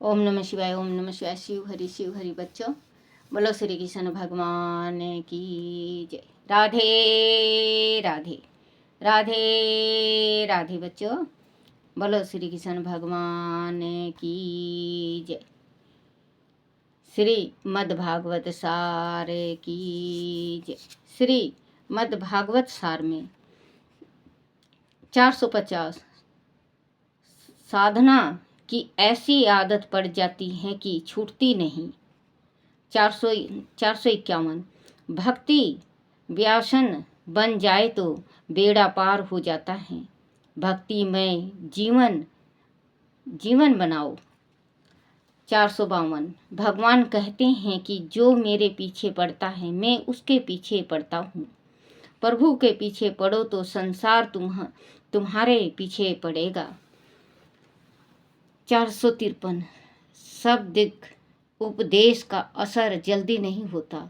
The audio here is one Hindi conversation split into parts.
ओम नमः शिवाय। ओम नमः शिवाय। शिव हरि बच्चों, बोलो श्री कृष्ण भगवान की जय। राधे राधे राधे राधे बच्चों, बोलो श्री कृष्ण भगवान की जय। श्री मद्भागवत सार की जय। श्री मद्भागवत सार में 450 साधना की ऐसी आदत पड़ जाती है कि छूटती नहीं। 451 भक्ति व्यासन बन जाए तो बेड़ा पार हो जाता है। भक्ति में जीवन बनाओ। 452 भगवान कहते हैं कि जो मेरे पीछे पड़ता है मैं उसके पीछे पड़ता हूँ। प्रभु के पीछे पड़ो तो संसार तुम्हारे पीछे पड़ेगा। 453 शब्द उपदेश का असर जल्दी नहीं होता,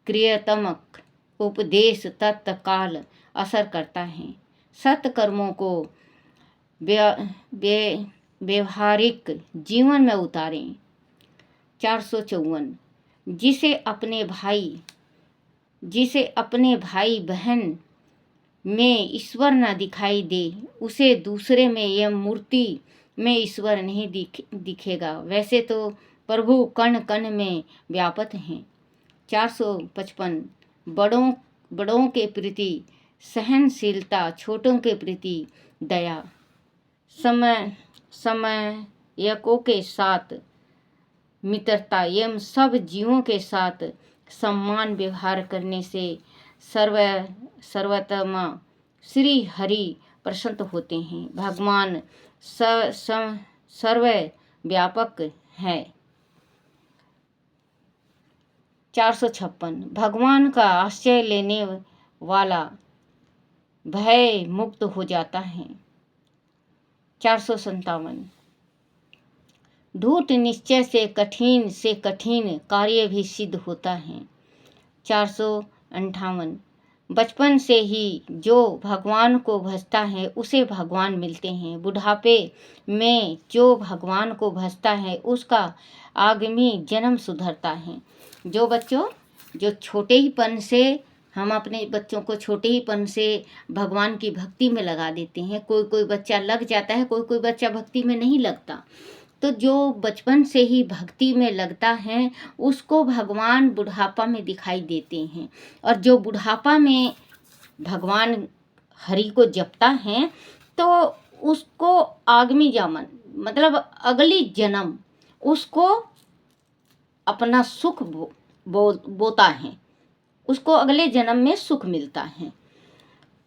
क्रियात्मक उपदेश तत्काल असर करता है। सत्कर्मों को व्यवहारिक जीवन में उतारें। 454 जिसे अपने भाई बहन में ईश्वर न दिखाई दे उसे दूसरे में यह मूर्ति में ईश्वर नहीं दिखेगा। वैसे तो प्रभु कण कण में व्यापक हैं। 455 बड़ों के प्रति सहनशीलता, छोटों के प्रति दया, समयकों के साथ मित्रता एवं सब जीवों के साथ सम्मान व्यवहार करने से सर्वोत्तम श्री हरि प्रसन्न होते हैं। भगवान सर्वव्यापक है। 456 भगवान का आश्रय लेने वाला भय मुक्त हो जाता है। 457 ढूढ़ निश्चय से कठिन कार्य भी सिद्ध होता है। 458 बचपन से ही जो भगवान को भजता है उसे भगवान मिलते हैं। बुढ़ापे में जो भगवान को भजता है उसका आगामी जन्म सुधरता है। जो छोटे ही पन से हम अपने बच्चों को छोटे ही पन से भगवान की भक्ति में लगा देते हैं। कोई बच्चा लग जाता है, कोई बच्चा भक्ति में नहीं लगता। तो जो बचपन से ही भक्ति में लगता है उसको भगवान बुढ़ापा में दिखाई देते हैं। और जो बुढ़ापा में भगवान हरि को जपता है तो उसको आगामी जन्म मतलब अगली जन्म उसको अपना सुख बोता है, उसको अगले जन्म में सुख मिलता है।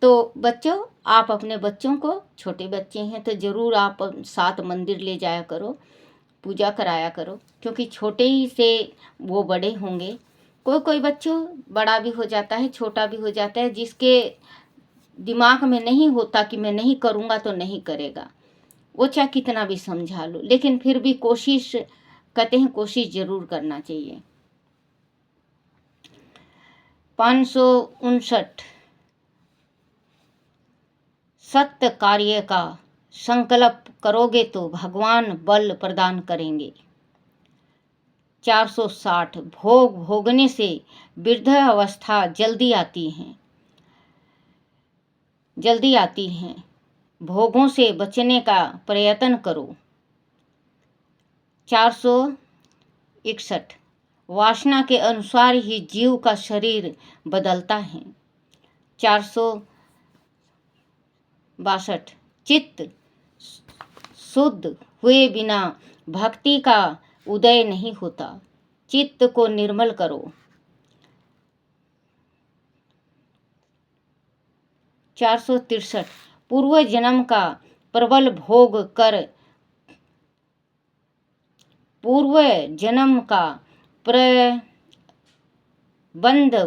तो बच्चों, आप अपने बच्चों को, छोटे बच्चे हैं तो ज़रूर आप साथ मंदिर ले जाया करो, पूजा कराया करो, क्योंकि छोटे ही से वो बड़े होंगे। कोई बच्चों बड़ा भी हो जाता है, छोटा भी हो जाता है, जिसके दिमाग में नहीं होता कि मैं नहीं करूँगा तो नहीं करेगा, वो चाहे कितना भी समझा लो, लेकिन फिर भी कोशिश कहते हैं, कोशिश ज़रूर करना चाहिए। 559 सत्य कार्य का संकल्प करोगे तो भगवान बल प्रदान करेंगे। 460 भोग भोगने से वृद्धावस्था जल्दी आती है। भोगों से बचने का प्रयत्न करो। 461 वासना के अनुसार ही जीव का शरीर बदलता है। 462 चित्त शुद्ध हुए बिना भक्ति का उदय नहीं होता। चित्त को निर्मल करो। 463 पूर्व जन्म का प्रबल प्रबंध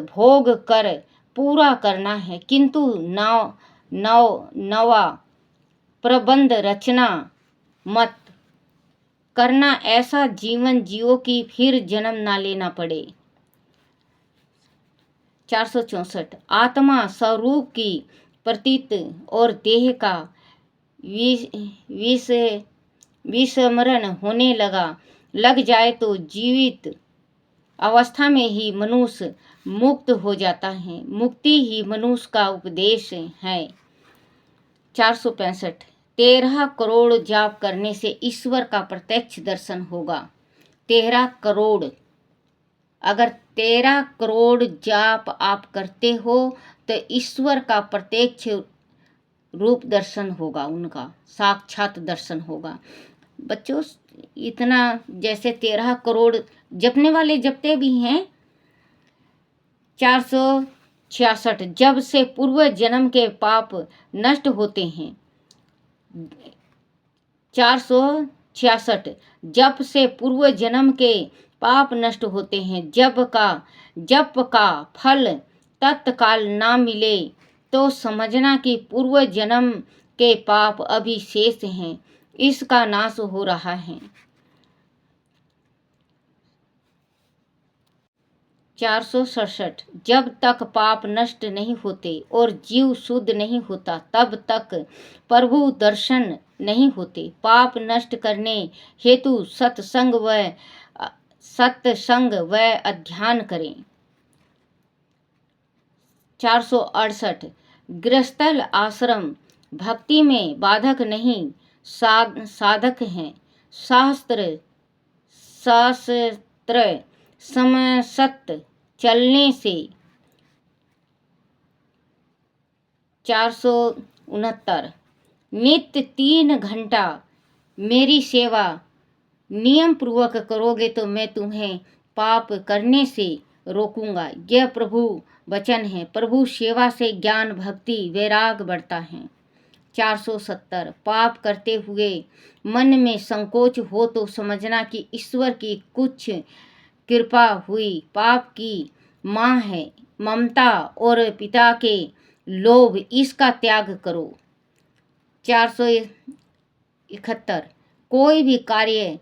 भोग कर पूरा करना है, किंतु नवा प्रबंध रचना मत करना, ऐसा जीवन जियो कि फिर जन्म ना लेना पड़े। 464 आत्मा स्वरूप की प्रतीत और देह का विस्मरण होने लग जाए तो जीवित अवस्था में ही मनुष्य मुक्त हो जाता है। मुक्ति ही मनुष्य का उपदेश है। 465 13 करोड़ जाप करने से ईश्वर का प्रत्यक्ष दर्शन होगा। 13 करोड़, अगर 13 करोड़ जाप आप करते हो तो ईश्वर का प्रत्यक्ष रूप दर्शन होगा, उनका साक्षात दर्शन होगा। बच्चों, इतना जैसे 13 करोड़ जपने वाले जपते भी हैं। 466 जब से पूर्व जन्म के पाप नष्ट होते हैं। 466 जप से पूर्व जन्म के पाप नष्ट होते हैं। जप का फल तत्काल ना मिले तो समझना कि पूर्व जन्म के पाप अभी शेष हैं, इसका नाश हो रहा है। 467 जब तक पाप नष्ट नहीं होते और जीव शुद्ध नहीं होता तब तक प्रभु दर्शन नहीं होते। पाप नष्ट करने हेतु सत्संग व अध्ययन करें। 468 गृहस्थल आश्रम भक्ति में बाधक नहीं साधक हैं। शास्त्र समसत चलने से। 469 नित्य 3 घंटा मेरी सेवा नियम पूर्वक करोगे तो मैं तुम्हें पाप करने से रोकूंगा। यह प्रभु वचन है। प्रभु सेवा से ज्ञान भक्ति वैराग बढ़ता है। 470 पाप करते हुए मन में संकोच हो तो समझना कि ईश्वर की कुछ कृपा हुई। पाप की माँ है ममता और पिता के लोभ, इसका त्याग करो। 471 कोई भी कार्य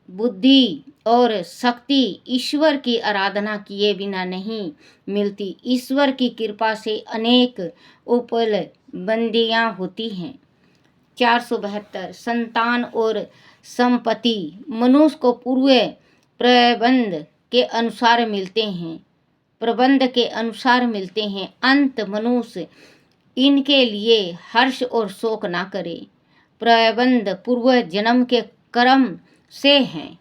बुद्धि और शक्ति ईश्वर की आराधना किए बिना नहीं मिलती। ईश्वर की कृपा से अनेक उपलब्धियां होती हैं। 472 संतान और संपत्ति मनुष्य को पूर्व प्रबंध के अनुसार मिलते हैं। अंत मनुष्य इनके लिए हर्ष और शोक ना करे। प्रबंध पूर्व जन्म के कर्म से हैं।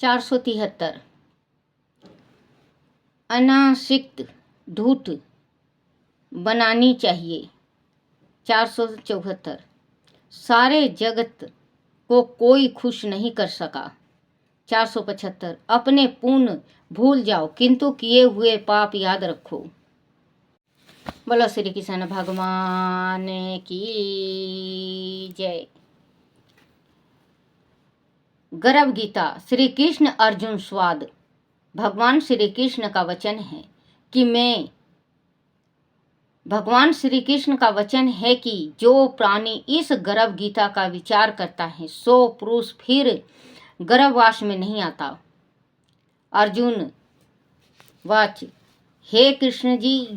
473 अनासक्त धूर्त बनानी चाहिए। 474 सारे जगत को कोई खुश नहीं कर सका। 475 अपने पुण्य भूल जाओ किंतु किए हुए पाप याद रखो। बोलो श्री कृष्ण भगवान की जय। गर्भ गीता श्री कृष्ण अर्जुन स्वाद। भगवान श्री कृष्ण का वचन है कि जो प्राणी इस गर्भ गीता का विचार करता है सो पुरुष फिर गर्भवास में नहीं आता। अर्जुन वाच हे कृष्ण जी,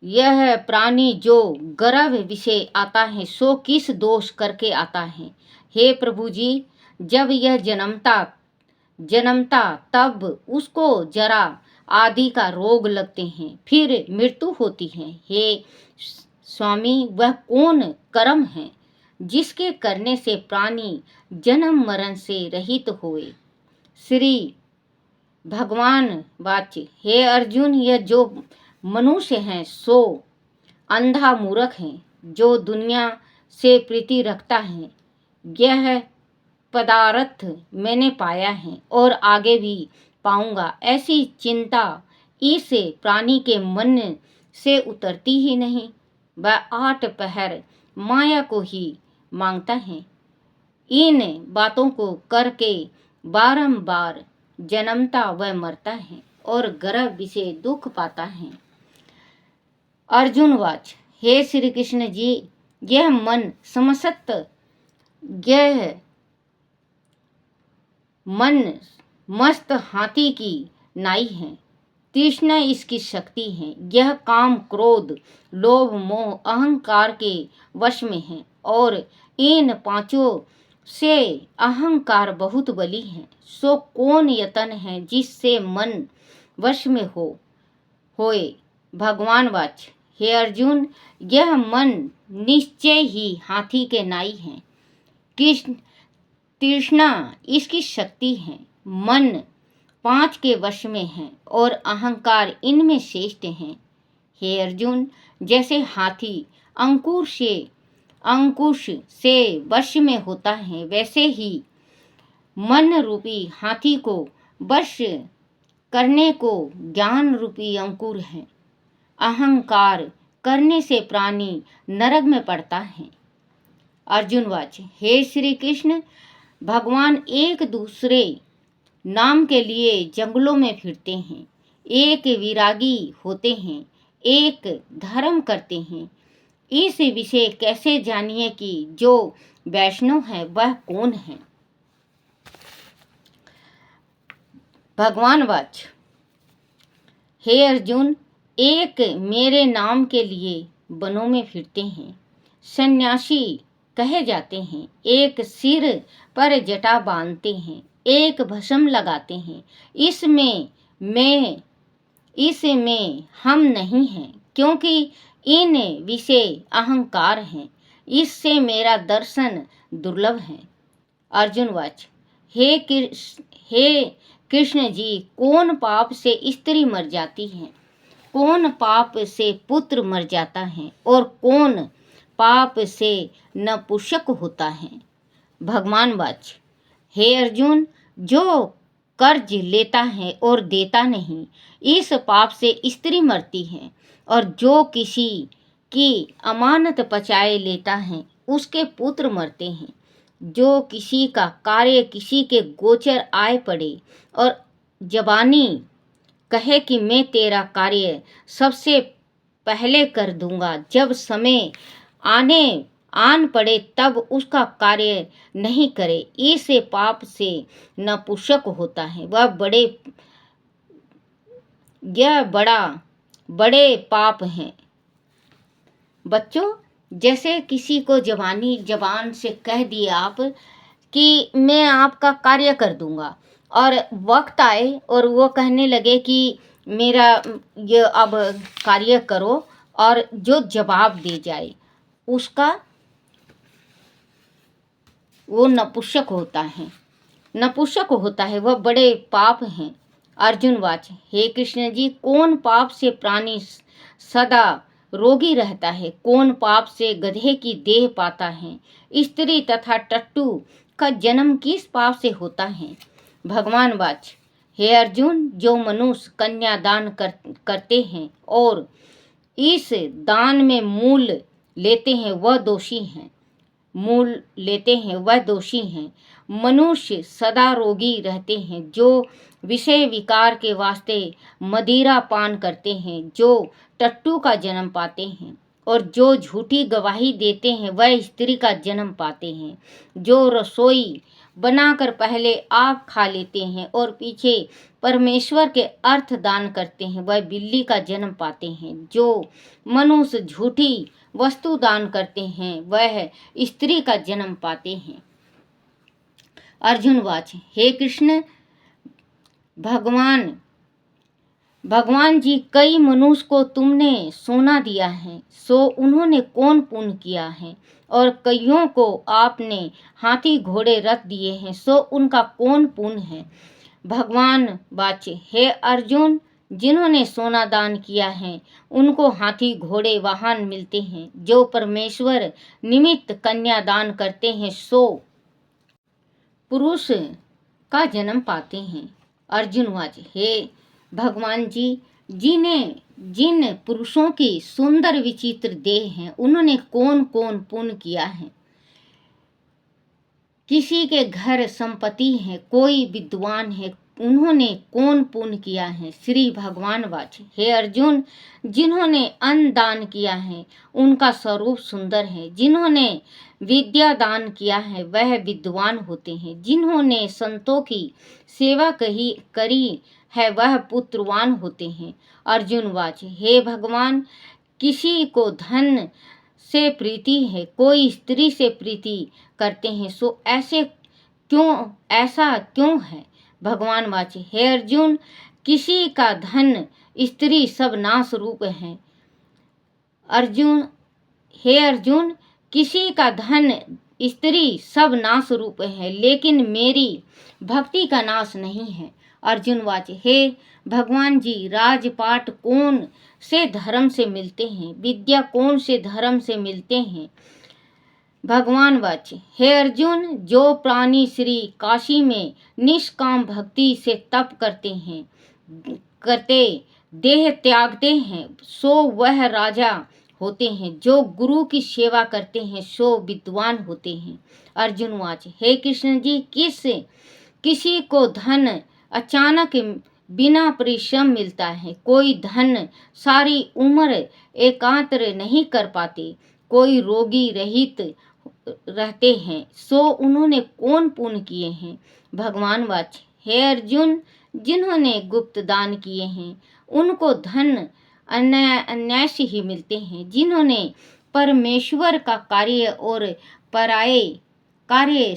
यह प्राणी जो गर्भ विषय आता है सो किस दोष करके आता है। हे प्रभु जी, जब यह जन्मता तब उसको जरा आदि का रोग लगते हैं, फिर मृत्यु होती है। हे स्वामी, वह कौन कर्म है जिसके करने से प्राणी जन्म मरण से रहित होए। श्री भगवान वाच्य हे अर्जुन, यह जो मनुष्य हैं सो अंधा मूर्ख हैं जो दुनिया से प्रीति रखता है। यह पदार्थ मैंने पाया है और आगे भी पाऊंगा, ऐसी चिंता इस प्राणी के मन से उतरती ही नहीं। वह 8 पहर माया को ही मांगता है। इन बातों को करके बारंबार जन्मता व मरता है और गर्भ विषय दुख पाता है। अर्जुन वाच हे श्री कृष्ण जी, यह मन मस्त हाथी की नाई है। तृष्णा इसकी शक्ति है। यह काम क्रोध लोभ मोह अहंकार के वश में है। और इन पांचों से अहंकार बहुत बली है। सो कौन यतन है जिससे मन वश में होए। भगवान वाच, हे अर्जुन, यह मन निश्चय ही हाथी के नाई है। कृष्ण तृष्णा इसकी शक्ति है। मन 5 के वश में है और अहंकार इनमें श्रेष्ठ है। हे अर्जुन, जैसे हाथी अंकुश से वश में होता है, वैसे ही मन रूपी हाथी को वश करने को ज्ञान रूपी अंकुर है। अहंकार करने से प्राणी नरक में पड़ता है। अर्जुन वाच, हे श्री कृष्ण, भगवान एक दूसरे नाम के लिए जंगलों में फिरते हैं। एक विरागी होते हैं, एक धर्म करते हैं। इस विषय कैसे जानिए कि जो वैष्णव है वह कौन है। भगवान वाच, हे अर्जुन, एक मेरे नाम के लिए वनों में फिरते हैं, सन्यासी कहे जाते हैं। एक सिर पर जटा बांधते हैं, एक भस्म लगाते हैं। इसमें हम नहीं हैं, क्योंकि इन विषय अहंकार हैं। इससे मेरा दर्शन दुर्लभ है। अर्जुन वाच, हे कृष्ण जी, कौन पाप से स्त्री मर जाती है, कौन पाप से पुत्र मर जाता है और कौन पाप से नपुंसक होता है। भगवान वाच, हे अर्जुन, जो कर्ज लेता है और देता नहीं, इस पाप से स्त्री मरती है। और जो किसी की अमानत पचाए लेता है, उसके पुत्र मरते हैं। जो किसी का कार्य किसी के गोचर आए पड़े और जबानी कहे कि मैं तेरा कार्य सबसे पहले कर दूंगा, जब समय आन पड़े तब उसका कार्य नहीं करे, इस पाप से नपुंसक होता है। यह बड़े पाप हैं। बच्चों, जैसे किसी को जबान से कह दिए आप कि मैं आपका कार्य कर दूंगा, और वक्त आए और वो कहने लगे कि मेरा ये अब कार्य करो, और जो जवाब दे जाए उसका वो नपुंसक होता है, वह बड़े पाप हैं। अर्जुन वाच, हे कृष्ण जी, कौन पाप से प्राणी सदा रोगी रहता है, कौन पाप से गधे की देह पाता है। स्त्री तथा टट्टू का जन्म किस पाप से होता है। भगवान वाच, हे अर्जुन, जो मनुष्य कन्या दान करते हैं और इस दान में मूल लेते हैं वह दोषी हैं। मनुष्य सदा रोगी रहते हैं, जो विषय विकार के वास्ते मदिरा पान करते हैं, जो टट्टू का जन्म पाते हैं, और जो झूठी गवाही देते हैं वह स्त्री का जन्म पाते हैं। जो रसोई बनाकर पहले आप खा लेते हैं और पीछे परमेश्वर के अर्थ दान करते हैं, वह बिल्ली का जन्म पाते हैं। जो मनुष्य झूठी वस्तु दान करते हैं वह स्त्री का जन्म पाते हैं। अर्जुन वाच, हे कृष्ण, भगवान जी, कई मनुष्य को तुमने सोना दिया है, सो उन्होंने कौन पुण्य किया है, और कईयों को आपने हाथी घोड़े रथ दिए हैं, सो उनका कौन पुण्य है। भगवान वाच, हे अर्जुन, जिन्होंने सोना दान किया है उनको हाथी घोड़े वाहन मिलते हैं। जो परमेश्वर निमित्त कन्या दान करते हैं सो पुरुष का जन्म पाते हैं। अर्जुन वाच, हे भगवान जी, जिन पुरुषों की सुंदर विचित्र देह हैं उन्होंने कौन पुण्य किया है। किसी के घर संपत्ति है, कोई विद्वान है, उन्होंने कौन पुण्य किया है। श्री भगवान वाच, हे अर्जुन, जिन्होंने अन्न दान किया है उनका स्वरूप सुंदर है। जिन्होंने विद्या दान किया है वह विद्वान होते हैं। जिन्होंने संतों की सेवा करी है वह पुत्रवान होते हैं। अर्जुन वाच, हे भगवान, किसी को धन से प्रीति है, कोई स्त्री से प्रीति करते हैं, सो ऐसा क्यों है? भगवान वाचे, हे अर्जुन, किसी का धन स्त्री सब नाश रूप है। हे अर्जुन, किसी का धन स्त्री सब नाश रूप है, लेकिन मेरी भक्ति का नाश नहीं है। अर्जुन वाचे, हे भगवान जी, राजपाट कौन से धर्म से मिलते हैं? विद्या कौन से धर्म से मिलते हैं? भगवान वाचे, हे अर्जुन, जो प्राणी श्री काशी में निष्काम भक्ति से तप करते देह त्यागते हैं, सो वह राजा होते हैं। जो गुरु की सेवा करते हैं, सो विद्वान होते हैं। अर्जुन वाचे, हे कृष्ण जी, किसी को धन अचानक बिना परिश्रम मिलता है, कोई धन सारी उम्र एकांतर नहीं कर पाते, कोई रोगी रहित रहते हैं, सो उन्होंने कौन पुण्य किए हैं? भगवान वाचे, हे अर्जुन, जिन्होंने गुप्त दान किए हैं उनको धन अन्याय से ही मिलते हैं। जिन्होंने परमेश्वर का कार्य और पराये कार्य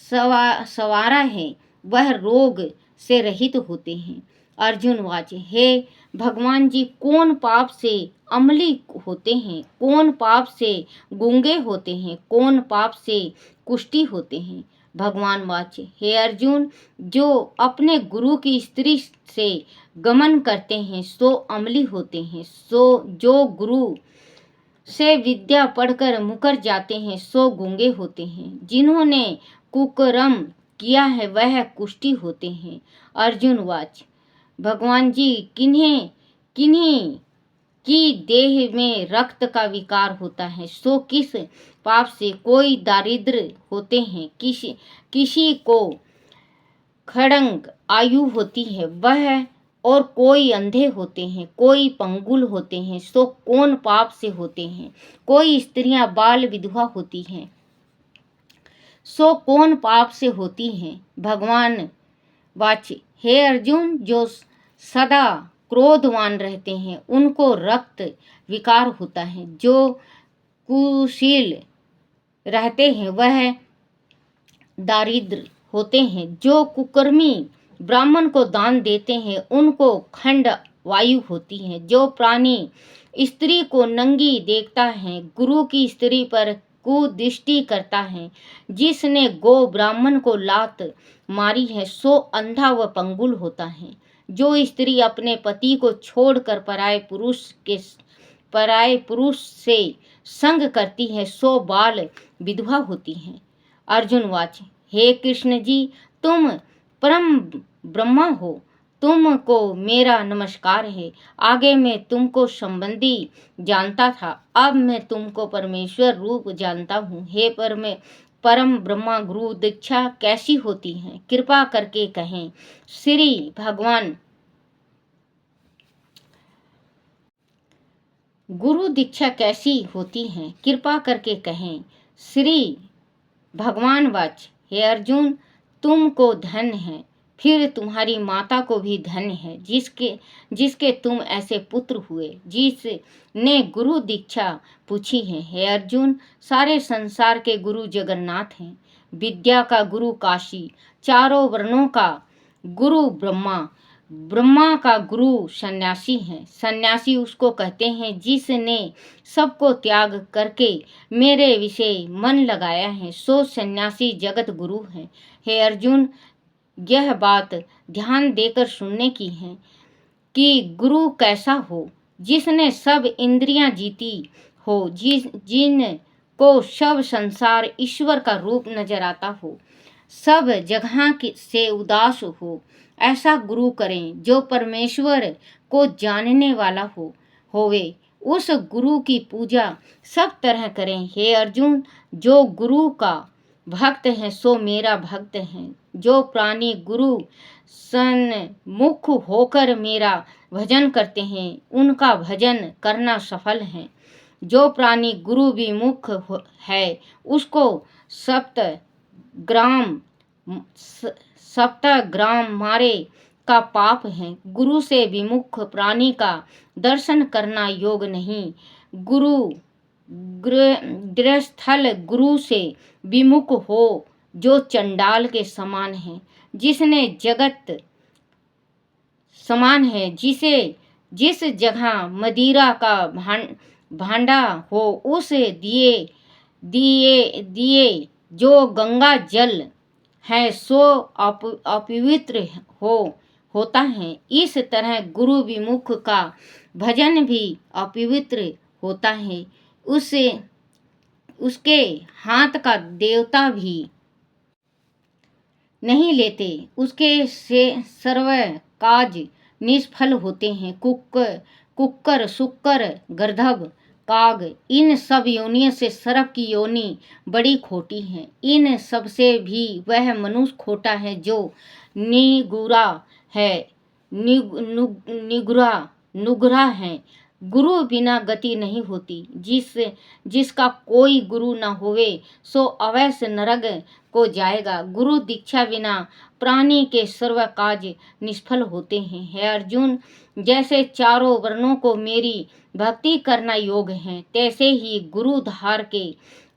सवारा है, वह रोग से रहित होते हैं। अर्जुन वाचे, हे भगवान जी, कौन पाप से अमली होते हैं, कौन पाप से गूंगे होते हैं, कौन पाप से कुष्ठी होते हैं? भगवान वाचे, हे अर्जुन, जो अपने गुरु की स्त्री से गमन करते हैं, सो अमली होते हैं। जो गुरु से विद्या पढ़कर मुकर जाते हैं, सो गूंगे होते हैं। जिन्होंने कुकर्म किया है, वह कुष्ठी होते हैं। अर्जुन वाच, भगवान जी, किन्हीं की देह में रक्त का विकार होता है, सो किस पाप से? कोई दारिद्र होते हैं, किसी को खड़ंग आयु होती है, वह और कोई अंधे होते हैं, कोई पंगुल होते हैं, सो कौन पाप से होते हैं? कोई स्त्रियां बाल विधवा होती हैं, सो कौन पाप से होती हैं? भगवान वाचे, हे अर्जुन, जो सदा क्रोधवान रहते हैं, उनको रक्त विकार होता है। जो कुशील रहते हैं, वह दारिद्र होते हैं। जो कुकर्मी ब्राह्मण को दान देते हैं, उनको खंड वायु होती है। जो प्राणी स्त्री को नंगी देखता है, गुरु की स्त्री पर कुदृष्टि करता है, जिसने गो ब्राह्मण को लात मारी है, सो अंधा व पंगुल होता है। जो स्त्री अपने पति को छोड़कर पराये पुरुष से संग करती है, सो बाल विधवा होती है। अर्जुन वाचे, हे कृष्ण जी, तुम परम ब्रह्मा हो, तुमको मेरा नमस्कार है। आगे मैं तुमको संबंधी जानता था, अब मैं तुमको परमेश्वर रूप जानता हूँ। हे परम ब्रह्मा, गुरु दीक्षा कैसी होती है? कृपा करके कहें। श्री भगवान, गुरु दीक्षा कैसी होती है? कृपा करके कहें। श्री भगवान वाच, हे अर्जुन, तुमको धन है, फिर तुम्हारी माता को भी धन है, जिसके तुम ऐसे पुत्र हुए, जिसने गुरु दीक्षा पूछी है। हे अर्जुन, सारे संसार के गुरु जगन्नाथ हैं। विद्या का गुरु काशी, चारों वर्णों का गुरु ब्रह्मा का गुरु सन्यासी है। सन्यासी उसको कहते हैं जिसने सबको त्याग करके मेरे विषय मन लगाया है, सो सन्यासी जगत गुरु है। हे अर्जुन, यह बात ध्यान देकर सुनने की है कि गुरु कैसा हो? जिसने सब इंद्रियां जीती हो, जिनको सब संसार ईश्वर का रूप नजर आता हो, सब जगह से उदास हो, ऐसा गुरु करें जो परमेश्वर को जानने वाला होवे। उस गुरु की पूजा सब तरह करें। हे अर्जुन, जो गुरु का भक्त है, सो मेरा भक्त है। जो प्राणी गुरु सन्मुख होकर मेरा भजन करते हैं, उनका भजन करना सफल है। जो प्राणी गुरु विमुख है, उसको सप्तग्राम मारे का पाप है। गुरु से विमुख प्राणी का दर्शन करना योग नहीं। गुरु गृहस्थल गुरु से विमुख हो जो चंडाल के समान है। जिसने जगत समान है, जिसे जिस जगह मदिरा का भांडा हो उस दिए दिए दिए जो गंगा जल है सो अपवित्र होता है। इस तरह गुरु विमुख का भजन भी अपवित्र होता है। उसके हाथ का देवता भी नहीं लेते, उसके से सर्व काज निष्फल होते हैं। कुक्कर शुक्र गर्दभ काग इन सब योनियों से सर्प की योनि बड़ी खोटी है। इन सब से भी वह मनुष्य खोटा है जो निगुरा है, नुगरा है। गुरु बिना गति नहीं होती। जिसका कोई गुरु न होवे सो अवश्य नरक को जाएगा। गुरु दीक्षा बिना प्राणी के सर्व काज निष्फल होते हैं। हे अर्जुन, जैसे चारों वर्णों को मेरी भक्ति करना योग है, तैसे ही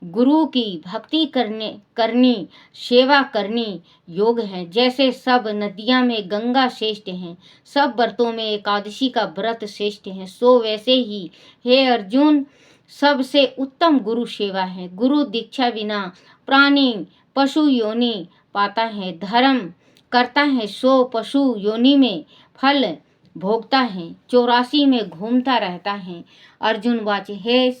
गुरु की भक्ति करनी सेवा करनी योग है। जैसे सब नदियां में गंगा श्रेष्ठ है, सब व्रतों में एकादशी का व्रत श्रेष्ठ है, सो वैसे ही हे अर्जुन सबसे उत्तम गुरु सेवा है। गुरु दीक्षा बिना प्राणी पशु योनि पाता है, धर्म करता है सो पशु योनि में फल भोगता है, 84 में घूमता रहता है। अर्जुन वाच, हे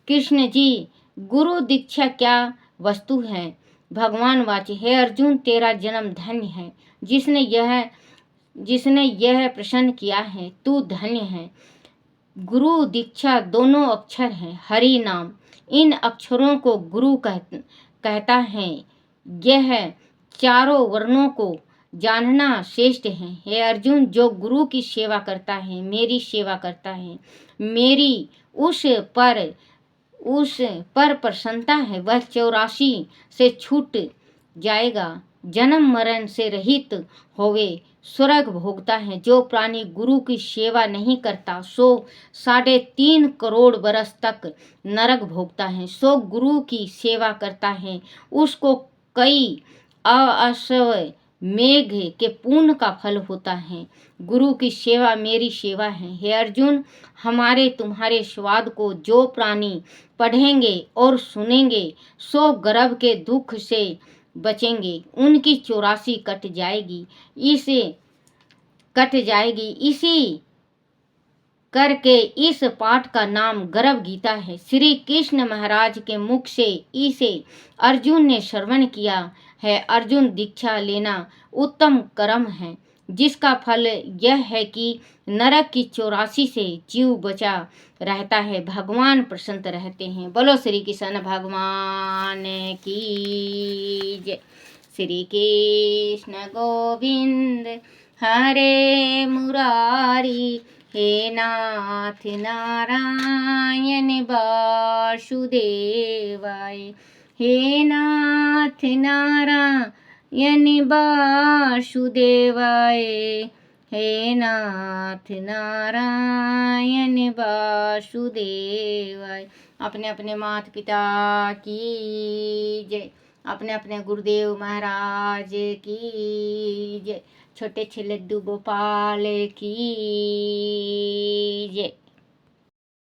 कृष्ण जी, गुरु दीक्षा क्या वस्तु है? भगवान वाच, हे अर्जुन, तेरा जन्म धन्य है। जिसने यह प्रश्न किया है, तू धन्य है। गुरु दीक्षा दोनों अक्षर हैं, हरि नाम। इन अक्षरों को गुरु कहता है। यह चारों वर्णों को जानना श्रेष्ठ है। हे अर्जुन, जो गुरु की सेवा करता है, मेरी सेवा करता है, मेरी उस पर प्रसन्नता है, वह 84 से छूट जाएगा, जन्म मरण से रहित होवे स्वर्ग भोगता है। जो प्राणी गुरु की सेवा नहीं करता सो 3.5 करोड़ वर्ष तक नरक भोगता है। सो गुरु की सेवा करता है, उसको कई अश्व मेघ के पुण्य का फल होता है। गुरु की सेवा मेरी सेवा है। हे अर्जुन, हमारे तुम्हारे स्वाद को जो प्राणी पढ़ेंगे और सुनेंगे सो गर्भ के दुख से बचेंगे, उनकी 84 कट जाएगी। इसी करके इस पाठ का नाम गर्भ गीता है। श्री कृष्ण महाराज के मुख से इसे अर्जुन ने श्रवण किया है। अर्जुन, दीक्षा लेना उत्तम कर्म है, जिसका फल यह है कि नरक की 84 से जीव बचा रहता है, भगवान प्रसन्न रहते हैं। बोलो श्री कृष्ण भगवान की जय। श्री कृष्ण गोविंद हरे मुरारी, हे नाथ नारायण वासुदेवाय, हे नाथ नारायण वासुदेवाय, हे नाथ नारायण वासुदेवाय। अपने अपने माता पिता की जय, अपने अपने गुरुदेव महाराज की जय, छोटे लड्डू गोपाल की जय।